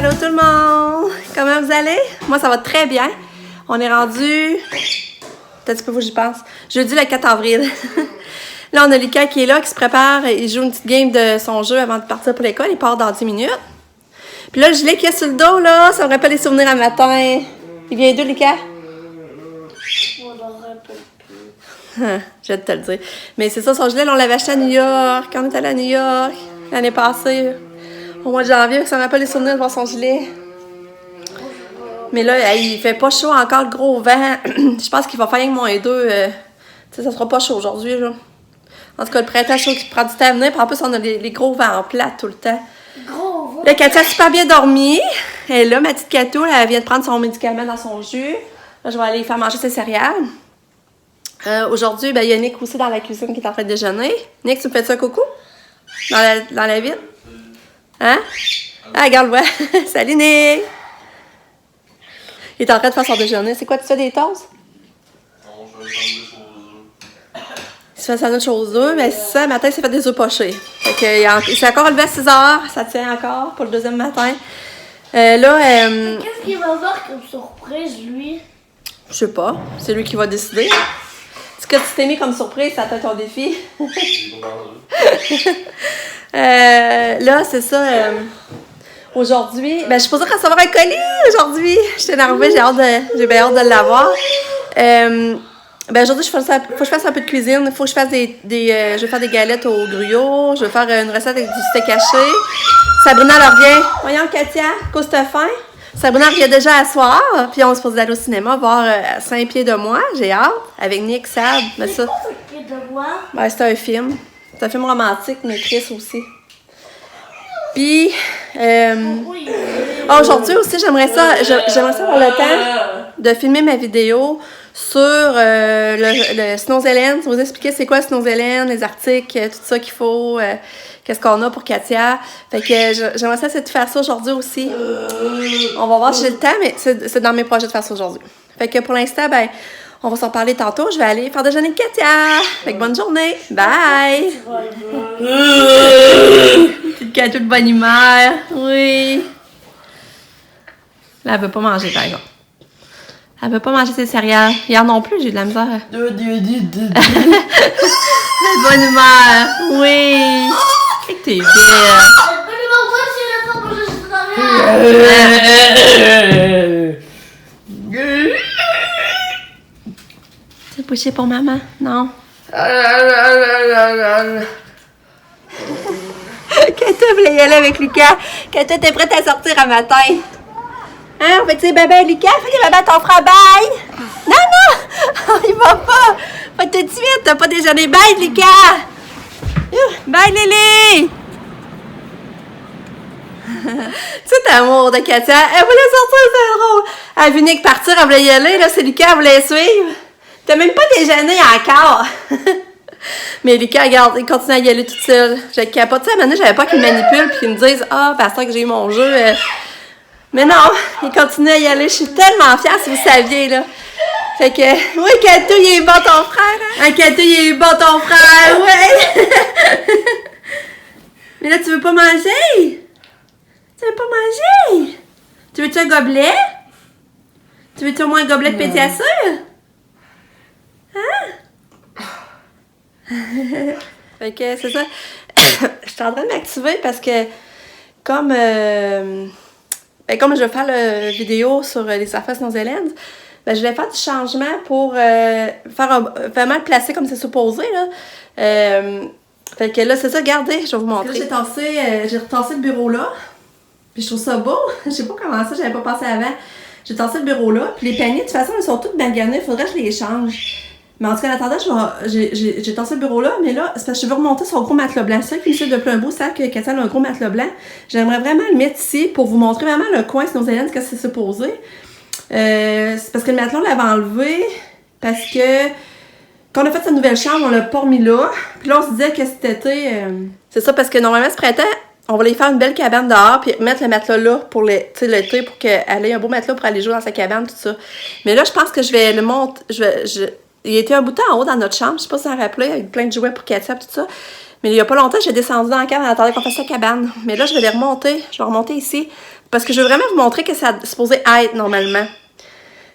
Allô tout le monde! Comment vous allez? Moi, ça va très bien. On est rendu... Peut-être un peu où j'y pense. Jeudi le 4 avril. Là, on a Lucas qui est là, qui se prépare. Il joue une petite game de son jeu avant de partir pour l'école. Il part dans 10 minutes. Puis là, le gilet qu'il y a sur le dos, là, ça me rappelle les souvenirs à matin. Il vient d'où, Lucas? Je m'en rappelle plus. Je vais te le dire. Mais c'est ça, son gilet, là, on l'avait acheté à New York. Quand on est allé à New York, l'année passée, au mois de janvier, ça me rappelle les souvenirs de voir son gilet. Mais là, il fait pas chaud encore, le gros vent. Je pense qu'il va faire -2. Tu sais, ça sera pas chaud aujourd'hui, là. En tout cas, le printemps chaud qui prend du temps à venir. Puis en plus, on a les gros vents en plat tout le temps. Gros vent. Là, Katia a super bien dormi. Elle est là, ma petite Katou, elle vient de prendre son médicament dans son jus. Là, je vais aller faire manger ses céréales. Aujourd'hui, ben, il y a Nick aussi dans la cuisine qui est en train de déjeuner. Nick, tu me fais ça, coucou? Dans la vitre? Hein? Ah, regarde-moi. Salut, Nick! Il est en train de faire son déjeuner. C'est quoi, tu fais des toasts? Non, je vais sandwich aux œufs. Il se fait un sandwich aux œufs, mais ça, le matin, il s'est fait des œufs pochés. Fait que, il s'est encore levé à 6 h, ça tient encore pour le deuxième matin. Qu'est-ce qu'il va avoir comme surprise, lui? Je sais pas, c'est lui qui va décider. Ce que tu t'es mis comme surprise, ça a été ton défi. J'ai pas mangé. Là, c'est ça. Aujourd'hui, ben, je suis supposée recevoir un colis aujourd'hui. J'étais énervée, j'ai bien hâte de l'avoir. Ben, aujourd'hui, faut que je fasse un peu de cuisine. Il faut que je fasse je vais faire des galettes au gruyot. Je vais faire une recette avec du steak haché. Sabrina leur vient. Voyons, Katia, cause t'as faim. Sabrina revient déjà à soir. Puis on se pose d'aller au cinéma voir à 5 pieds de moi. J'ai hâte. Avec Nick, Sab. Ben, ça. De moi? Ben, c'est un film. C'est un film romantique, mais triste aussi. Puis, aujourd'hui aussi, j'aimerais ça avoir le temps de filmer ma vidéo sur le Snow Zealand. Vous expliquer c'est quoi le Snow Zealand, les articles, tout ça qu'il faut, qu'est-ce qu'on a pour Katia. Fait que j'aimerais ça essayer de faire ça aujourd'hui aussi. On va voir si j'ai le temps, mais c'est dans mes projets de faire ça aujourd'hui. Fait que pour l'instant, ben, on va s'en parler tantôt. Je vais aller faire déjeuner avec Katia. Fait que bonne journée. Bye! Petite Katou de bonne humeur. Oui. Là, elle veut pas manger, par exemple. Elle veut pas manger ses céréales. Hier non plus, j'ai eu de la misère. De bonne humeur. Oui. C'est que t'es belle. Tu veux pousser pour maman? Non. Katou voulait y aller avec Lucas. Katou était prête à sortir à matin. Hein? On fait que c'est bébé Lucas? Fais des bébés à ton frère. Bye! Non, non! Il va pas! Pas tout de suite. T'as pas déjeuné. Bye, Lucas! Bye, Lily! C'est amour de Katia. Elle voulait sortir, c'est drôle. Elle a vu Nick partir, elle voulait y aller. Là, c'est Lucas, elle voulait suivre. T'as même pas déjeuné encore. Mais Lucas, regarde, il continue à y aller toute seule. Je capote. Tu sais, à un moment donné, j'avais pas qu'il me manipule puis qu'il me dise ah, parce que j'ai eu mon jeu. Mais non, il continue à y aller. Je suis tellement fière si vous saviez, là. Fait que, oui, Katou, il est bon ton frère. Hein? Katou, il est bon ton frère, ouais. Mais là, tu veux pas manger? Tu veux pas manger? Tu veux-tu un gobelet? Tu veux-tu au moins un gobelet de pétiassure? Hein? Fait que c'est ça. Je suis en train de m'activer parce que comme je vais faire la vidéo sur les affaires Snow Zealand, ben, je vais faire du changement pour vraiment le placer comme c'est supposé. Là. Fait que là, c'est ça, regardez, je vais vous montrer. J'ai retassé le bureau là. Puis je trouve ça beau. Je sais pas comment ça, j'avais pas pensé avant. J'ai tassé le bureau là. Puis les paniers, de toute façon, ils sont tous maganés. Faudrait que je les change. Mais en tout cas, en attendant, j'ai tassé le bureau là. Mais là, c'est parce que je veux remonter son gros matelas blanc. C'est ça qui me suit depuis un bout. C'est que Katia a un gros matelas blanc. J'aimerais vraiment le mettre ici pour vous montrer vraiment le coin Snow Zealand, ce que c'est supposé. C'est parce que le matelas, on l'avait enlevé. Parce que quand on a fait sa nouvelle chambre, on l'a pas remis là. Puis là, on se disait que cet été... c'est ça, parce que normalement, ce printemps, on va aller faire une belle cabane dehors, puis mettre le matelas là pour l'été, pour qu'elle ait un beau matelas pour aller jouer dans sa cabane, tout ça. Mais là, je pense que je vais le monter. Il était un bouton en haut dans notre chambre, je sais pas si vous en rappelez, avec plein de jouets pour Katia, tout ça. Mais il y a pas longtemps, j'ai descendu dans la cave en attendant qu'on fasse sa cabane. Mais là, je vais les remonter. Je vais remonter ici Parce que je veux vraiment vous montrer que ça est supposé être normalement.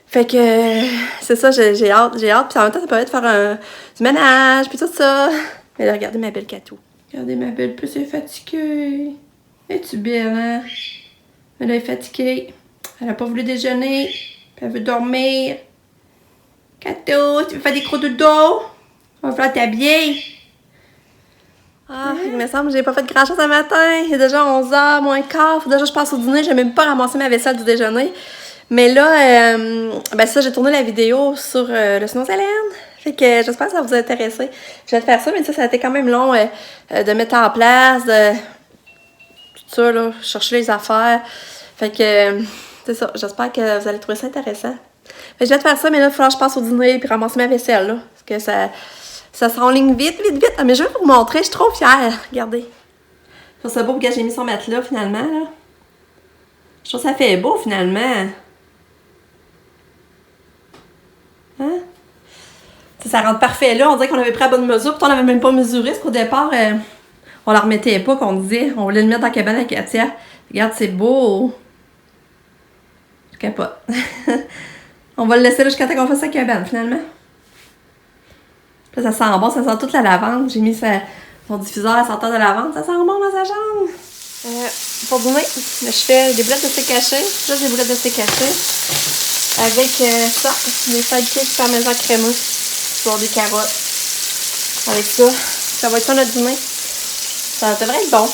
Fait que c'est ça, j'ai hâte. Puis en même temps, ça peut être faire du ménage, puis tout ça. Mais là, regardez ma belle Catou. Regardez ma belle puce, elle est fatiguée. Es-tu belle, hein? Mais là, elle est fatiguée. Elle a pas voulu déjeuner. Puis elle veut dormir. Catou, tu veux faire des gros dodo? On va falloir t'habiller. Ah, il me semble que j'ai pas fait grand chose ce matin. Il est déjà 11h, moins quart. Faut déjà que je passe au dîner. J'ai même pas ramassé ma vaisselle du déjeuner. Mais là, ben ça, j'ai tourné la vidéo sur le Snow Zealand. Fait que j'espère que ça va vous intéresser. Je vais te faire ça, mais ça a été quand même long de mettre en place, de tout ça, là, chercher les affaires. Fait que c'est ça. J'espère que vous allez trouver ça intéressant. Fait que je vais te faire ça, mais là, il va falloir que je passe au dîner et ramasser ma vaisselle, là. Parce que ça s'enligne vite. Ah, mais je vais vous montrer, je suis trop fière. Regardez. Je trouve ça beau, que j'ai mis son matelas, finalement, là. Je trouve que ça fait beau, finalement. Hein? Ça rentre parfait là. On dirait qu'on avait pris à bonne mesure. Pourtant, on n'avait même pas mesuré. Parce qu'au départ, on la remettait pas, qu'on disait. On voulait le mettre dans la cabane à Katia. Regarde, c'est beau. Je capote. On va le laisser là jusqu'à temps qu'on fasse sa cabane, finalement. Là, ça sent bon. Ça sent toute la lavande. J'ai mis son diffuseur à senteur de lavande. Ça sent bon dans sa chambre. Pour dîner, je fais des boulettes de steak haché. Là, j'ai des boulettes de steak haché. Avec ça, des sidekicks parmesan crémeux. Sur des carottes. Avec ça. Ça va être ça notre dîner. Ça devrait être bon.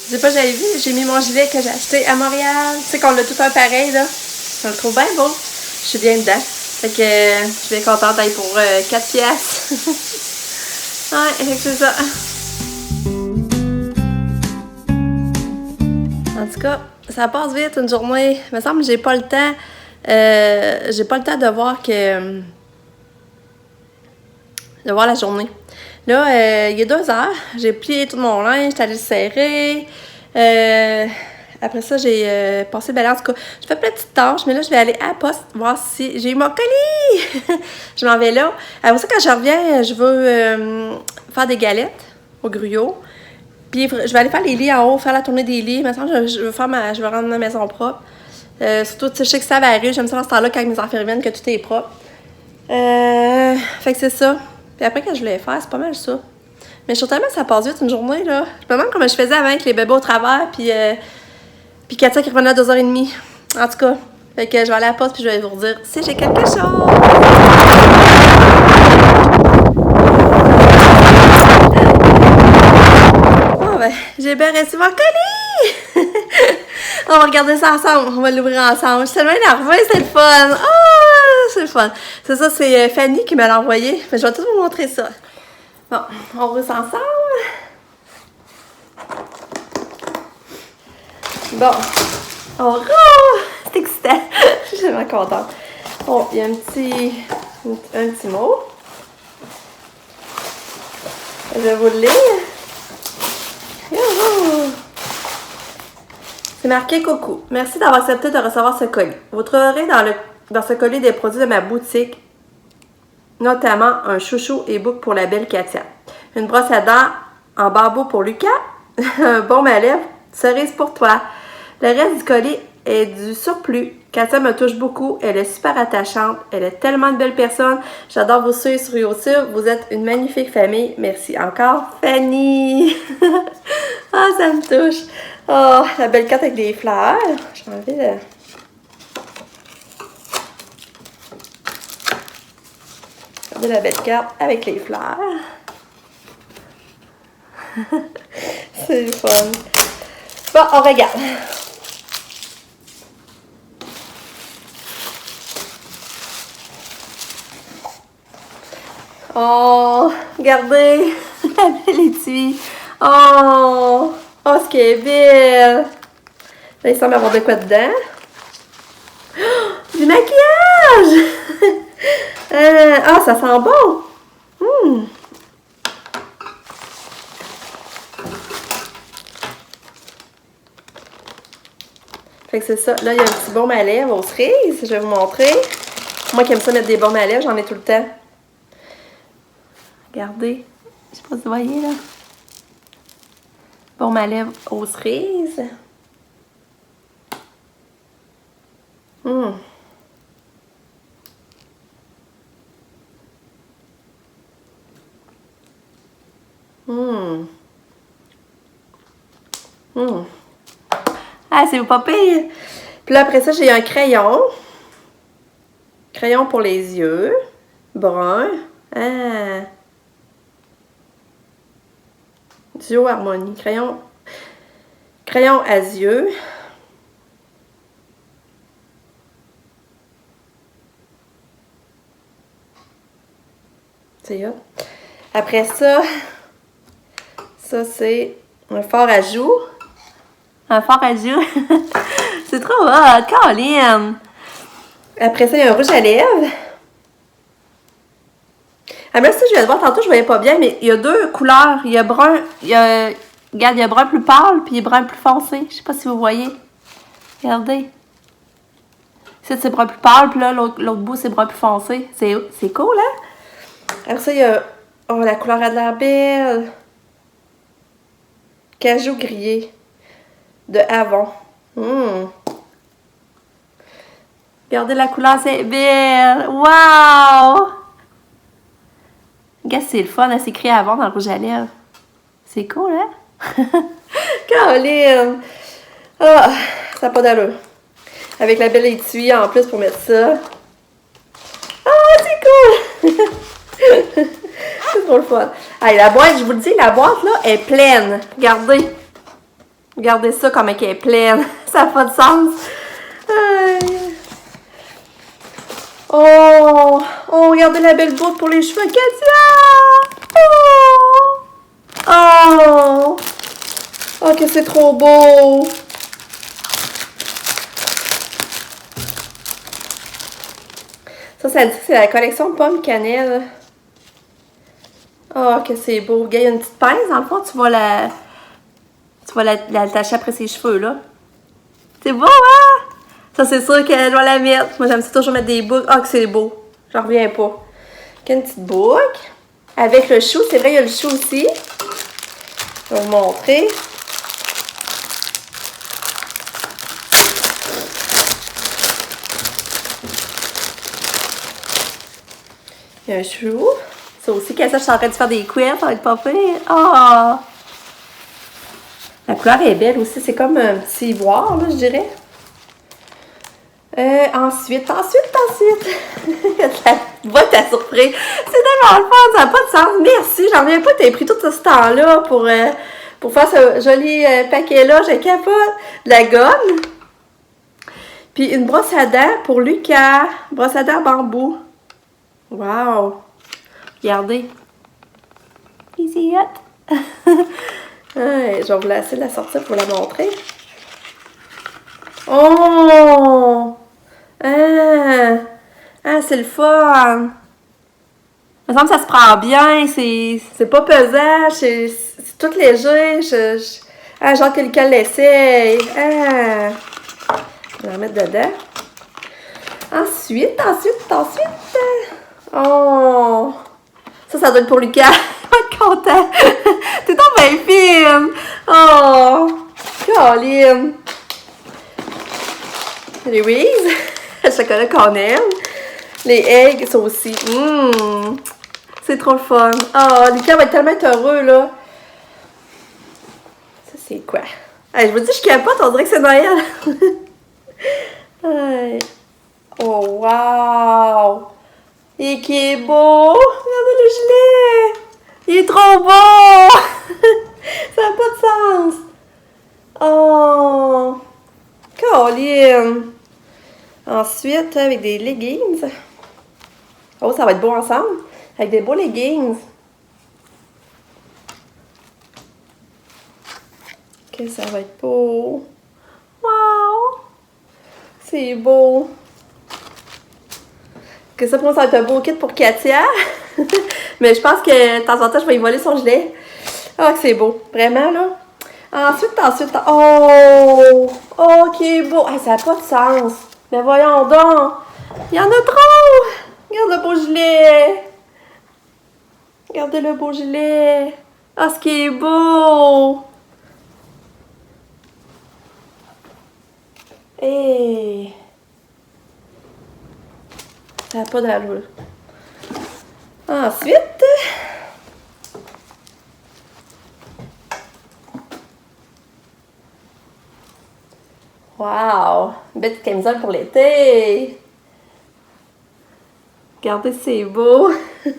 Je sais pas, j'avais vu, j'ai mis mon gilet que j'ai acheté à Montréal. Tu sais qu'on l'a tout un pareil, là. Je le trouve bien beau. Je suis bien dedans. Fait que je suis bien contente d'aller pour 4 piastres. Ouais, fait que c'est ça. En tout cas, ça passe vite une journée. Il me semble que j'ai pas le temps. J'ai pas le temps de voir que. De voir la journée. Là, il y a 2 heures, j'ai plié tout mon linge, j'étais allée le serrer. Après ça, j'ai passé le balai. En tout cas, je fais plein de petites tâches, mais là, je vais aller à la poste voir si j'ai eu mon colis. Je m'en vais là. Après ça, quand je reviens, je veux faire des galettes au gruyot. Puis, je vais aller faire les lits en haut, faire la tournée des lits. Maintenant, je veux rendre ma maison propre. Surtout, tu sais, je sais que ça va arriver. J'aime ça dans ce temps-là, quand mes enfants reviennent, que tout est propre. Fait que c'est ça. Puis après, quand je voulais faire, c'est pas mal ça. Mais je suis tellement que ça passe vite une journée, là. Je me demande comment je faisais avant avec les bébés au travers, puis Katia qui revenait à 2h30. En tout cas, fait que je vais aller à la poste, puis je vais vous dire si j'ai quelque chose. Oh ben, j'ai bien reçu mon colis! On va regarder ça ensemble, on va l'ouvrir ensemble. Je suis tellement énervée, c'est le fun! Oh, c'est le fun! C'est ça, c'est Fanny qui me l'a envoyé. Je vais tout vous montrer ça. Bon, on ouvre ça ensemble. Bon. Oh, c'est excitant. Je suis vraiment contente. Bon, il y a un petit mot. Je vais vous le lire. C'est marqué coucou. Merci d'avoir accepté de recevoir ce colis. Vous trouverez dans ce colis des produits de ma boutique, notamment un chouchou et boucle pour la belle Katia, une brosse à dents en bambou pour Lucas, un baume à lèvres, cerise pour toi. Le reste du colis est du surplus. Katia me touche beaucoup, elle est super attachante, elle est tellement une belle personne. J'adore vous suivre sur YouTube, vous êtes une magnifique famille. Merci encore, Fanny. Ah, ça me touche. Oh, la belle carte avec des fleurs. J'ai envie de... Regardez la belle carte avec les fleurs. C'est le fun. Bon, on regarde. Oh, regardez. La belle étui. Oh, ce qui est belle. Là, il semble avoir de quoi dedans. Oh, du maquillage. Ah, ça sent bon! Fait que c'est ça. Là, il y a un petit baume à lèvres aux cerises. Je vais vous montrer. Moi qui aime ça mettre des baumes à lèvres, j'en ai tout le temps. Regardez. Je sais pas si vous voyez, là. Baume à lèvres aux cerises. Ah, c'est pas pire! Puis là, après ça, j'ai un crayon. Crayon pour les yeux. Brun. Ah! Duo Harmonie. Crayon à yeux. C'est hot. Après ça, c'est un fard à joues. Un fard à joues. C'est trop hot, Colin! Après ça, il y a un rouge à lèvres. Ah, mais ça, je viens de voir tantôt, je voyais pas bien, mais il y a deux couleurs. Il y a brun, regarde, il y a brun plus pâle, puis il y a brun plus foncé. Je sais pas si vous voyez. Regardez. Ici, c'est brun plus pâle, puis là, l'autre bout, c'est brun plus foncé. C'est cool, hein? Après ça, il y a... Oh, la couleur a de l'air belle. Cajou grillé. De Avon. Regardez la couleur, c'est belle. Wow! Regarde, c'est le fun, elle s'écrit Avon dans le rouge à lèvres. C'est cool, hein? Caroline! Ah, ça n'a pas d'allure. Avec la belle étui en plus pour mettre ça. Ah, c'est cool! C'est trop le fun. Allez, la boîte, je vous le dis, la boîte, là, est pleine. Regardez. Regardez ça, comme elle est pleine. Ça n'a pas de sens. Oh, regardez la belle boîte pour les cheveux, Katia! Oh, que c'est trop beau! Ça dit que c'est la collection pomme cannelle. Oh, que c'est beau. Il y a une petite pince, dans le fond, tu vas l'attacher après ses cheveux, là. C'est beau, hein? Ça, c'est sûr qu'elle doit la mettre. Moi, j'aime ça toujours mettre des boucles. Ah, que c'est beau. J'en reviens pas. Une petite boucle. Avec le chou. C'est vrai, il y a le chou aussi. Je vais vous montrer. Il y a un chou. Ça aussi, qu'elle ça, je suis en train de faire des couettes. Ça va être pas pire. Ah! La couleur est belle aussi. C'est comme un petit ivoire, là, je dirais. Ensuite. La boîte à surprise. C'est tellement le fun, ça n'a pas de sens. Merci, j'en reviens pas, t'as pris tout ce temps-là pour faire ce joli paquet-là. Je capote. De la gomme. Puis une brosse à dents pour Lucas. Brosse à dents bambou. Wow! Regardez. Easy hot. Ouais, je vais vous laisser la sortir pour la montrer. Oh! C'est le fun! Il me semble que ça se prend bien, c'est pas pesant, c'est tout léger. J'ai hâte que quelqu'un l'essaye. Je vais la mettre dedans. Ensuite. Oh! Ça doit être pour Lucas. Il va être content. T'es donc bien fine! Oh! Caroline! Les Reese, le chocolat qu'on aime. Les eggs, ça aussi. C'est trop le fun. Oh, Lucas va être tellement heureux, là. Ça, c'est quoi? Hey, je vous dis, je capote, on dirait que c'est Noël. Hey. Oh, wow! Et qui est beau! Regardez le gilet! Il est trop beau! Ça n'a pas de sens! Oh! Colline! Ensuite, avec des leggings. Oh, ça va être beau ensemble. Avec des beaux leggings. Ok, ça va être beau. Wow! C'est beau. que ça, pour moi, ça va être un beau kit pour Katia. Mais je pense que de temps en temps, je vais y voler son gilet. Ah, que c'est beau. Vraiment, là. Ensuite. Oh! Oh, qui est beau. Ah, ça n'a pas de sens. Mais voyons donc. Il y en a trop! Regarde le beau gilet. Regardez le beau gilet. Ah, ce qui est beau. Hey. Ça n'a pas d'allure. Ensuite, wow! Une belle petite camisole pour l'été! Regardez, c'est beau! Ça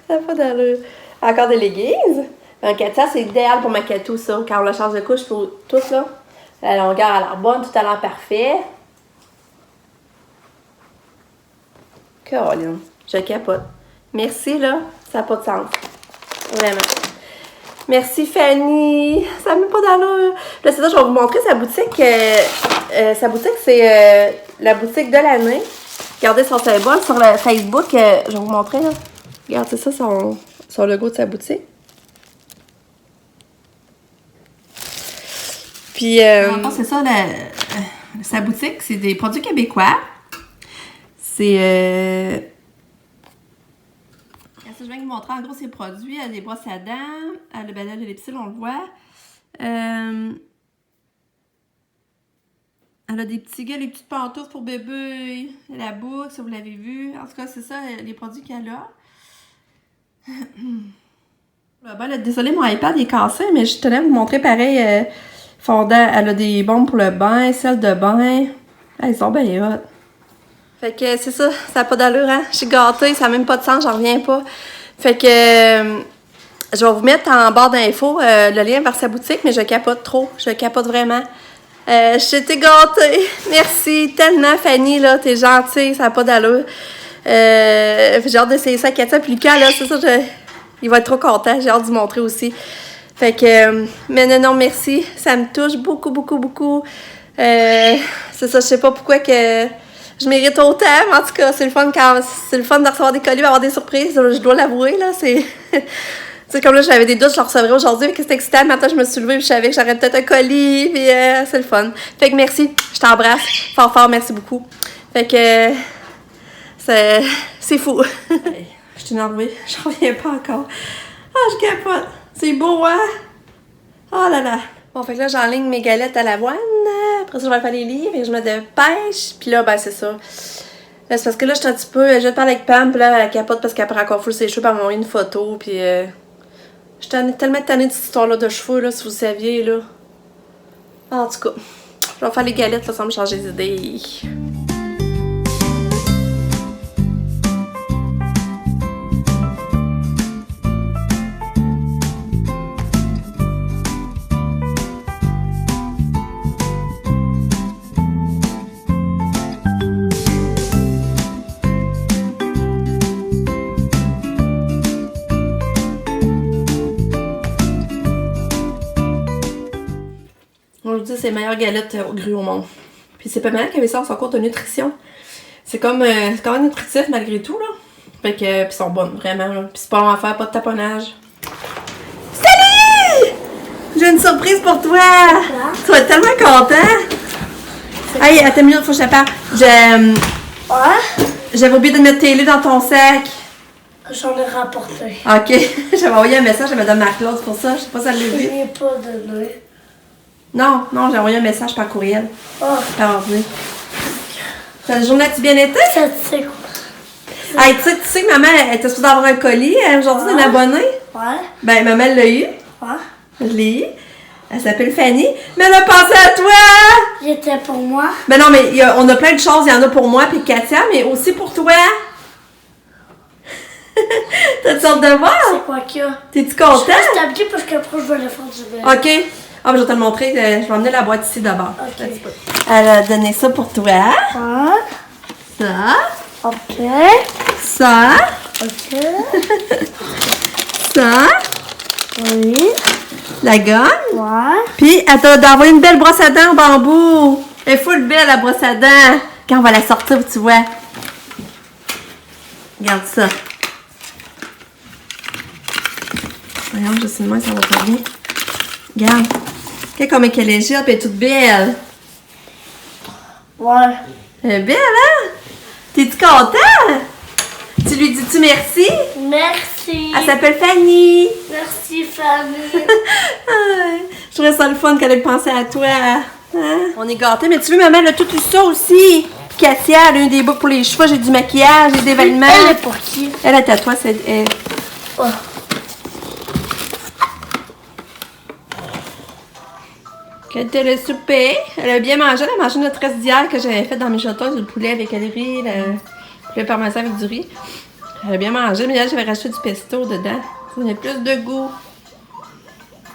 n'a pas d'allure. Encore des leggings. Katia, c'est idéal pour ma Katou, ça. Quand on la change de couche pour tous, là. La longueur a l'air bonne, tout a l'air parfait. Caroline, je capote. Merci, là. Ça n'a pas de sens. Vraiment. Merci, Fanny. Ça n'a même pas d'allure. Là, c'est ça, je vais vous montrer sa boutique. Sa boutique, c'est la boutique de l'année. Regardez son symbole sur le Facebook. Je vais vous montrer, là. Regardez ça, son logo de sa boutique. Puis, c'est ça, sa boutique, c'est des produits québécois. C'est... Je viens de vous montrer en gros ses produits. Elle a des brosses à dents, elle a le bandage de l'épicile, on le voit. Elle a des petits gars, les petites pantoufles pour bébé, la boucle, ça vous l'avez vu. En tout cas, c'est ça, les produits qu'elle a. Ben, désolée, mon iPad est cassé, mais je tenais à vous montrer pareil. Fondant, elle a des bombes pour le bain, celles de bain. Elles sont bien hot. Fait que c'est ça, ça n'a pas d'allure, hein? Je suis gâtée, ça n'a même pas de sens, j'en reviens pas. Fait que je vais vous mettre en barre d'infos le lien vers sa boutique, mais je capote trop, je capote vraiment. J'étais gâtée. Merci tellement, Fanny, là, t'es gentille, ça n'a pas d'allure. J'ai hâte d'essayer ça à Katia, puis Lucas, là, c'est ça, il va être trop content, j'ai hâte de vous montrer aussi. Fait que, mais non, merci, ça me touche beaucoup, beaucoup, beaucoup. C'est ça, je sais pas pourquoi que je mérite autant, mais en tout cas, c'est le fun de recevoir des colis, d'avoir des surprises, je dois l'avouer, là, c'est... C'est comme là, j'avais des doutes, je le recevrais aujourd'hui, mais que c'était excitant. Matin, je me suis levée, puis je savais que j'aurais peut-être un colis, puis c'est le fun. Fait que merci, je t'embrasse fort, fort, merci beaucoup. Fait que c'est fou. Je suis énervée, j'en reviens pas encore. Ah, je capote. C'est beau, hein? Oh là là. Bon, fait que là, j'enligne mes galettes à l'avoine. Après ça, je vais faire les livres et je me dépêche. Puis là, ben, c'est ça. Là, c'est parce que là, je suis un petit peu... Je parle avec Pam, puis là, elle capote parce qu'elle prend encore full ses cheveux, puis elle m'a envoyé une photo, puis... Je suis tellement tannée de cette histoire-là de cheveux, là, si vous saviez, là. En tout cas, je vais faire les galettes, là, sans me changer d'idée. Je vous dis, c'est les meilleures galettes au gruau au monde. Puis c'est pas mal qu'il y avait ça en son cours de nutrition. C'est comme c'est quand même nutritif malgré tout, là. Fait que, puis ils sont bonnes, vraiment, là. Puis c'est pas long à faire, pas de taponnage. Salut! J'ai une surprise pour toi! Tu vas être tellement content! Hey, attends une minute, faut que je te parle. J'avais oublié de mettre tes livres dans ton sac. J'en ai rapporté. Ok, j'avais envoyé un message à Mme Marc-Claude pour ça. Je sais pas si elle l'a vu. Je n'ai pas donné. Non, j'ai envoyé un message par courriel. Oh. Par ordinaire. Ta journée a-tu bien été? Ça, tu sais quoi? Hey, tu sais que maman, elle était supposée avoir un colis aujourd'hui d'une abonnée. Ouais. Ben, maman l'a eu. Ouais. Je l'ai eu. Elle s'appelle Fanny. Mais elle a pensé à toi! Il était pour moi. Ben non, mais on a plein de choses. Il y en a pour moi et Katia, mais aussi pour toi. T'as-tu hâte de voir? C'est quoi qu'il y a? T'es-tu content? Je reste habillée parce qu'après, je vais aller faire du vélo. OK. Ah, ben, je vais te le montrer. Je vais emmener la boîte ici d'abord. OK. Elle a donné ça pour toi. Ouais. Ça. OK. Ça. OK. Ça. Oui. La gomme. Ouais. Puis, elle t'a envoyé une belle brosse à dents au bambou. Elle est full belle, la brosse à dents. Quand on va la sortir, tu vois. Regarde ça. Voyons, je sais de moi, ça va pas bien. Regarde. Regarde comme elle est légère, puis elle est toute belle. Ouais. Elle est belle, hein? T'es-tu content? Tu lui dis-tu merci? Merci. Elle s'appelle Fanny. Merci, Fanny. Je trouvais ça le fun qu'elle ait pensé à toi. Hein? On est gâtés, mais tu veux, maman, elle a tout eu ça aussi. Katia, elle a eu des boucles pour les cheveux, j'ai du maquillage, j'ai des vêtements. Elle est pour qui? Elle est à toi, c'est elle. Oh. Quand elle a soupé, elle a bien mangé. Elle a mangé notre reste d'hier que j'avais fait dans mes châteaux, le poulet avec le riz, le poulet parmesan avec du riz. Elle a bien mangé, mais là, j'avais rajouté du pesto dedans. Ça donnait plus de goût.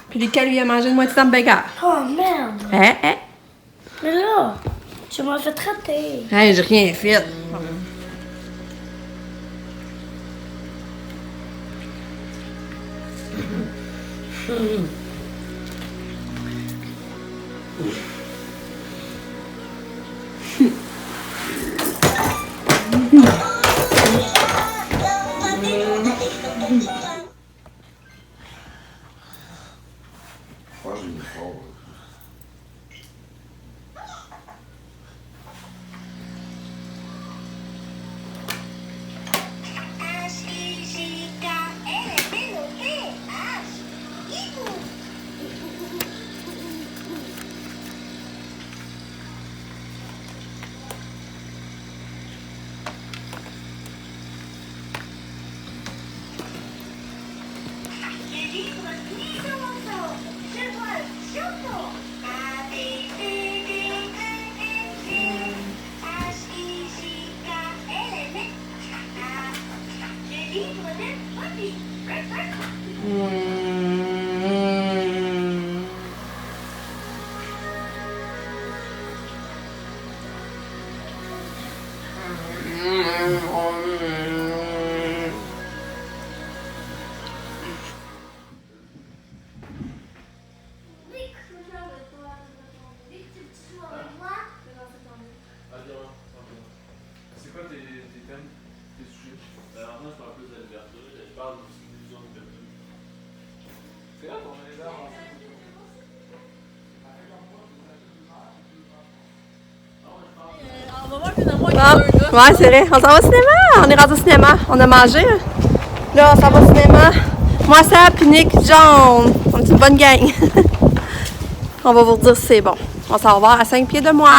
Puis Lucas, lui, a mangé une moitié d'hamburger. Oh, merde. Hein? Mais là, tu m'as fait traiter. Hey, j'ai rien fait. Moi, j'ai mis fort. C'est quoi tes thèmes, tes sujets? Alors moi je parle plus de la liberté, je parle de vision de liberté. C'est là qu'on est là. Bon, ouais, c'est vrai. On s'en va au cinéma. On est rendu au cinéma. On a mangé. Là, on s'en va au cinéma. Moi, ça, puis Nick, John. On est une bonne gang. On va vous dire si c'est bon. On s'en va voir à 5 pieds de moi.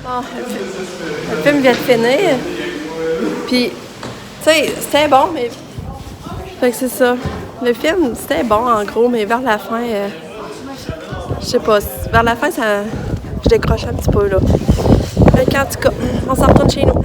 Bon, le film vient de finir. Puis, tu sais, c'était bon, mais. Fait que c'est ça. Le film, c'était bon en gros, mais vers la fin, je sais pas, vers la fin, ça, je décroche un petit peu là. Fait qu'en tout cas, on s'en retourne chez nous.